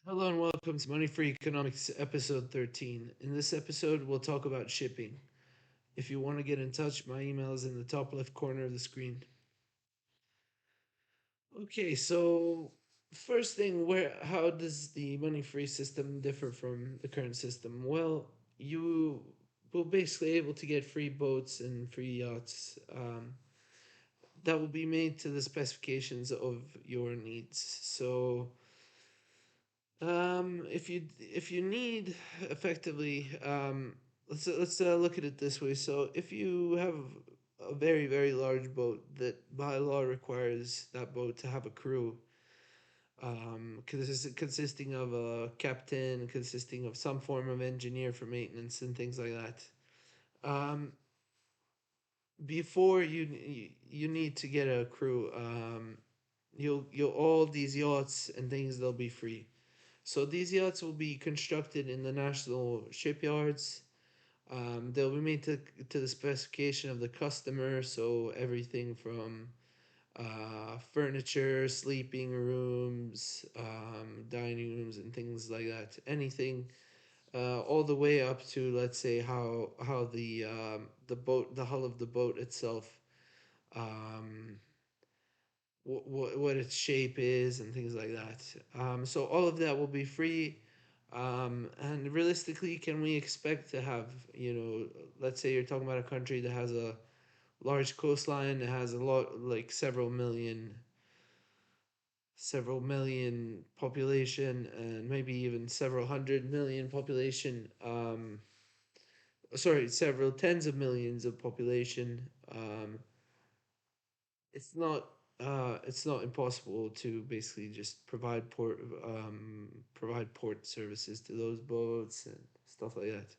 Hello and welcome to Money Free Economics episode 13. In this episode, we'll talk about shipping. If you want to get in touch, my email is in the top left corner of the screen. Okay, so first thing, where how does the money free system differ from the current system? Well, you will basically able to get free boats and free yachts that will be made to the specifications of your needs. So if you need effectively, let's look at it this way. So if you have a very large boat that by law requires that boat to have a crew, consisting of a captain, consisting of some form of engineer for maintenance and things like that. Um, before you need to get a crew, you'll all these yachts and things they'll be free. So these yachts will be constructed in the national shipyards. They'll be made to the specification of the customer. So everything from furniture, sleeping rooms, dining rooms, and things like that. Anything, all the way up to, let's say, how the boat, the hull of the boat itself, um, what its shape is and things like that. So all of that will be free. And realistically, can we expect to have, let's say you're talking about a country that has a large coastline, that has a lot, like several million population, and maybe even several hundred million population. Sorry, several tens of millions of population. It's not it's not impossible to basically just provide port services to those boats and stuff like that.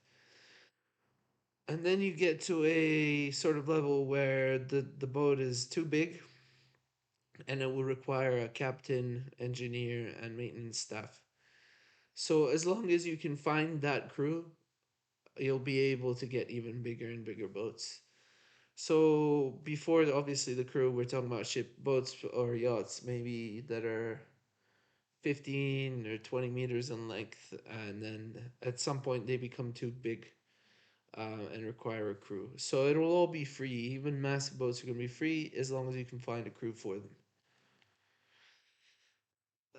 And then you get to a sort of level where the boat is too big and it will require a captain, engineer, and maintenance staff. So as long as you can find that crew, you'll be able to get even bigger and bigger boats. So before obviously the crew, we're talking about ship boats or yachts maybe that are 15 or 20 meters in length, and then at some point they become too big and require a crew. So it will all be free. Even massive boats are going to be free as long as you can find a crew for them.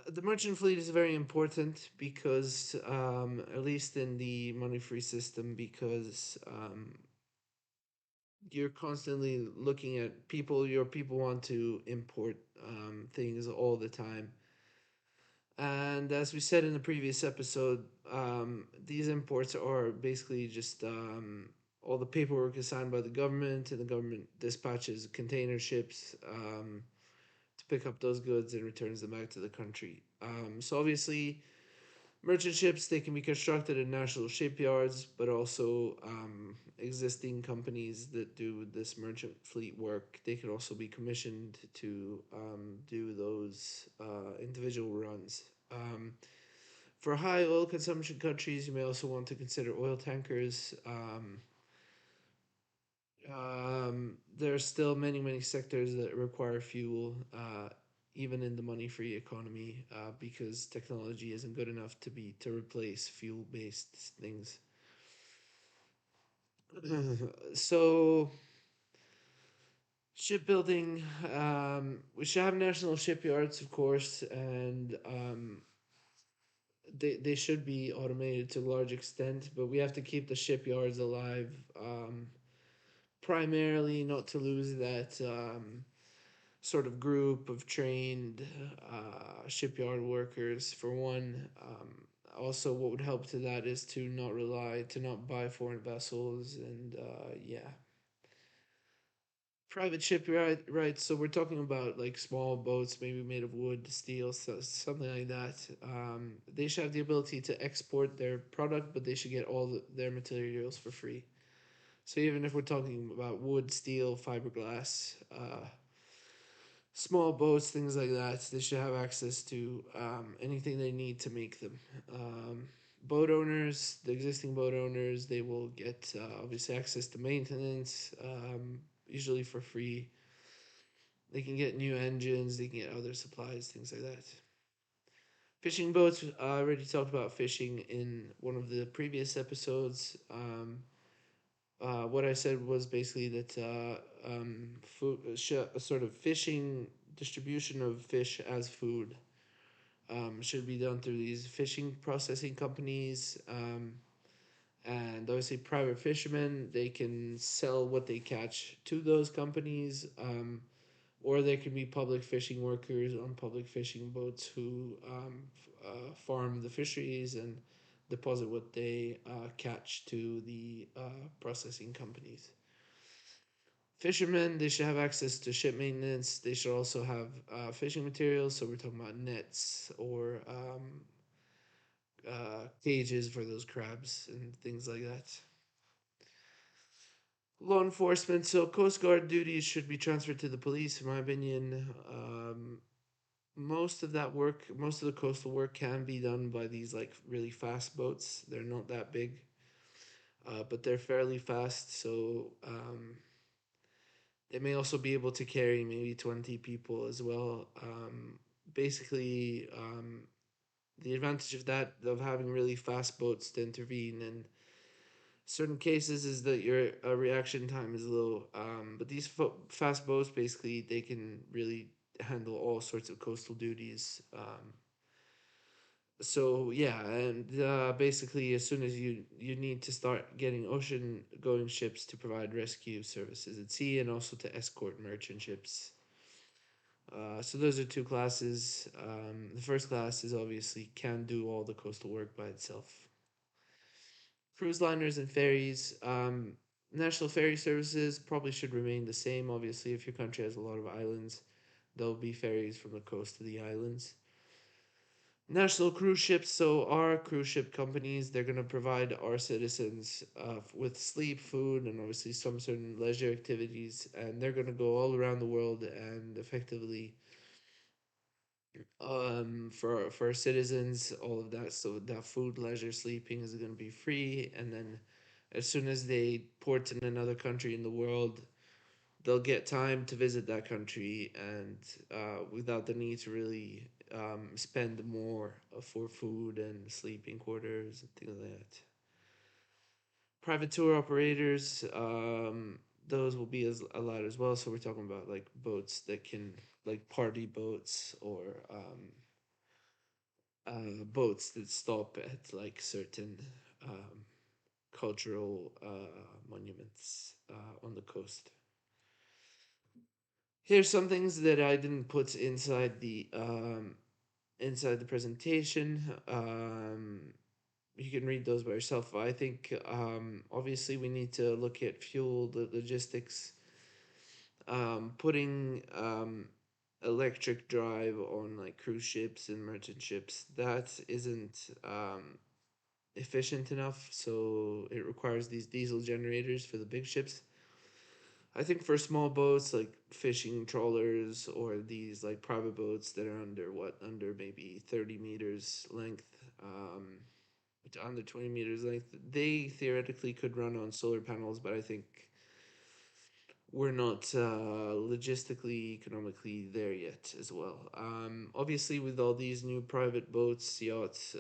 The merchant fleet is very important because, at least in the money free system, because you're constantly looking at people, your people want to import things all the time. And as we said in the previous episode, these imports are basically just all the paperwork is signed by the government, and the government dispatches container ships to pick up those goods and returns them back to the country. So obviously, merchant ships they can be constructed in national shipyards, but also existing companies that do this merchant fleet work. They can also be commissioned to do those individual runs. For high oil consumption countries, you may also want to consider oil tankers. There are still many sectors that require fuel, even in the money-free economy, because technology isn't good enough to replace fuel-based things. So shipbuilding, we should have national shipyards, of course, and they should be automated to a large extent, but we have to keep the shipyards alive. Primarily not to lose that sort of group of trained shipyard workers for one. Also, what would help to that is to not buy foreign vessels, and yeah, private shipyard, right? So we're talking about like small boats, maybe made of wood, steel, something like that. They should have the ability to export their product, but they should get their materials for free. So even if we're talking about wood, steel, fiberglass, small boats, things like that, they should have access to anything they need to make them. Boat owners, the existing boat owners, they will get obviously access to maintenance, usually for free. They can get new engines, they can get other supplies, things like that. Fishing boats, I already talked about fishing in one of the previous episodes. What I said was basically that sort of fishing distribution of fish as food should be done through these fishing processing companies. And obviously, private fishermen, they can sell what they catch to those companies. Or they can be public fishing workers on public fishing boats who farm the fisheries and deposit what they catch to the processing companies. Fishermen, they should have access to ship maintenance. They should also have fishing materials. So we're talking about nets or cages for those crabs and things like that. Law enforcement, so Coast Guard duties should be transferred to the police, in my opinion. Most of that work, most of the coastal work can be done by these like really fast boats. They're not that big, but they're fairly fast. So they may also be able to carry maybe 20 people as well. Basically, the advantage of that, of having really fast boats to intervene in certain cases, is that your reaction time is low. But these fast boats, basically, they can really handle all sorts of coastal duties. So yeah, and basically, as soon as you need to start getting ocean going ships to provide rescue services at sea and also to escort merchant ships. So those are two classes. The first class is obviously can do all the coastal work by itself. Cruise liners and ferries. National ferry services probably should remain the same. Obviously, if your country has a lot of islands, there'll be ferries from the coast to the islands. National cruise ships, so our cruise ship companies, they're going to provide our citizens with sleep, food, and obviously some certain leisure activities, and they're going to go all around the world and effectively for our citizens, all of that, so that food, leisure, sleeping is going to be free. And then as soon as they port in another country in the world, they'll get time to visit that country and without the need to really spend more for food and sleeping quarters and things like that. Private tour operators, those will be a lot as well. So we're talking about like boats that can, like party boats or boats that stop at like certain um, cultural monuments on the coast. Here's some things that I didn't put inside the presentation. You can read those by yourself. I think obviously we need to look at fuel, the logistics, putting electric drive on like cruise ships and merchant ships. That isn't efficient enough, so it requires these diesel generators for the big ships. I think for small boats like fishing trawlers or these like private boats that are under maybe 30 meters length, to under 20 meters length, they theoretically could run on solar panels, but I think we're not logistically, economically there yet as well. Obviously, with all these new private boats, yachts,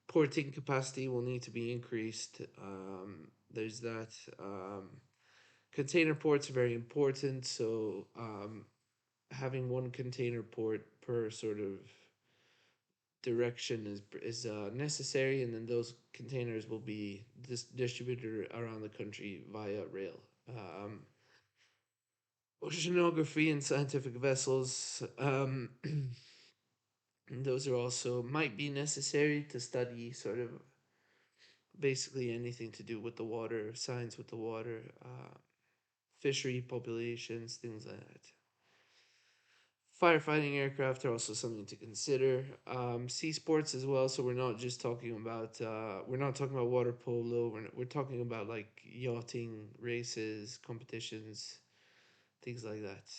porting capacity will need to be increased. There's that. Container ports are very important, so having one container port per sort of direction is necessary, and then those containers will be distributed around the country via rail. Oceanography and scientific vessels, those are also might be necessary to study sort of basically anything to do with the water, science with the water, fishery populations, things like that. Firefighting aircraft are also something to consider. Sea sports as well. So we're not talking about water polo. We're talking about like yachting races, competitions, things like that.